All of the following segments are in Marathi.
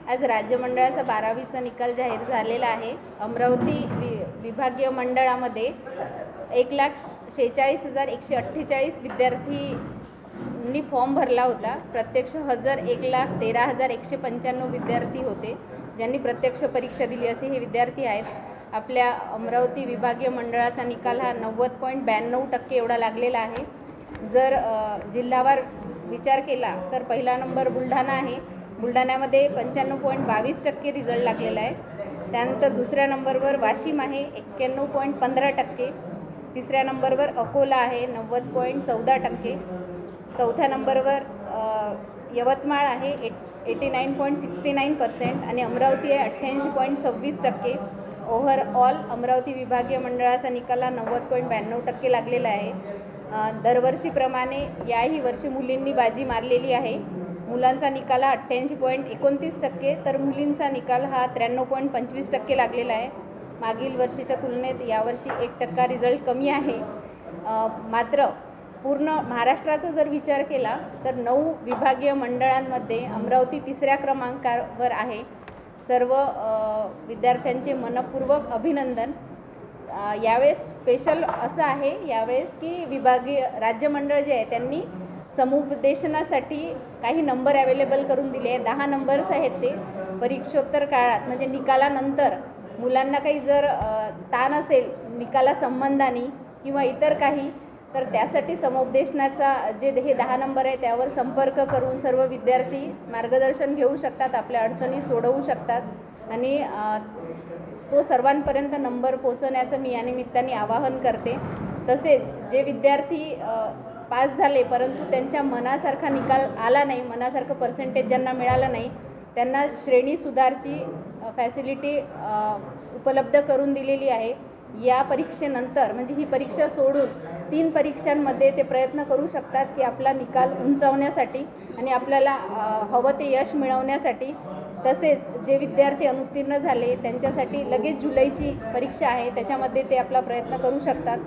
आज राज्य मंडळाचा 12वीचा निकाल जाहीर झालेला आहे। अमरावती विभागीय मंडळामध्ये 1,46,148 विद्यार्थ्यांनी फॉर्म भरला होता। प्रत्यक्ष हजर 1,13,195 विद्यार्थी होते, ज्यांनी प्रत्यक्ष परीक्षा दिली असे हे विद्यार्थी आहेत। आपल्या अमरावती विभागीय मंडळाचा निकाल हा 90.92% एवढा लागलेला आहे। जर जिल्हावार विचार केला तर पहिला नंबर बुलढाणा आहे। बुलढाण्यामध्ये 95.22% रिझल्ट लागलेला आहे। त्यानंतर दुसऱ्या नंबरवर वाशिम आहे 91.15%, तिसऱ्या नंबरवर अकोला आहे 90.14%, चौथ्या नंबरवर यवतमाळ आहे 89.69% आणि अमरावती आहे 88.26%। ओव्हरऑल अमरावती विभागीय मंडळाचा निकाल 90.92% लागलेला आहे। दरवर्षीप्रमाणे याही वर्षी मुलींनी बाजी मारलेली आहे। मुलांचा निकाल हा 88.29%, तर मुलींचा निकाल हा 93.25% लागलेला आहे। मागील वर्षीच्या तुलनेत यावर्षी 1% रिझल्ट कमी आहे। मात्र पूर्ण महाराष्ट्राचा जर विचार केला तर 9 विभागीय मंडळांमध्ये अमरावती 3ऱ्या क्रमांकावर आहे। सर्व विद्यार्थ्यांचे मनपूर्वक अभिनंदन। यावेळेस स्पेशल असं आहे यावेळेस की विभागीय राज्य मंडळ जे आहे त्यांनी समुपदेशनासाठी काही नंबर अवेलेबल करून दिले आहे। 10 नंबर्स आहेत ते परीक्षोत्तर काळात म्हणजे निकालानंतर मुलांना काही जर ताण असेल निकालासंबंधाने किंवा इतर काही, तर त्यासाठी समुपदेशनाचा जे हे 10 नंबर आहे त्यावर संपर्क करून सर्व विद्यार्थी मार्गदर्शन घेऊ शकतात, आपल्या अडचणी सोडवू शकतात आणि तो सर्वांपर्यंत नंबर पोहोचवण्याचं मी या निमित्ताने आवाहन करते। तसेच जे विद्यार्थी पास झाले परंतु त्यांच्या मनासारखा निकाल आला नाही, मनासारखं पर्सेंटेज ज्यांना मिळालं नाही, त्यांना श्रेणी सुधारची फॅसिलिटी उपलब्ध करून दिलेली आहे। या परीक्षेनंतर म्हणजे ही परीक्षा सोडून 3 परीक्षांमध्ये ते प्रयत्न करू शकतात की आपला निकाल उंचावण्यासाठी आणि आपल्याला हवं ते यश मिळवण्यासाठी। तसेच जे विद्यार्थी अनुत्तीर्ण झाले त्यांच्यासाठी लगेच जुलैची परीक्षा आहे, त्याच्यामध्ये ते आपला प्रयत्न करू शकतात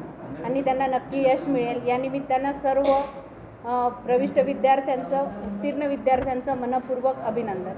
आणि त्यांना नक्की यश मिळेल। या निमित्तानं सर्व प्रविष्ट विद्यार्थ्यांचं उत्तीर्ण विद्यार्थ्यांचं मनपूर्वक अभिनंदन।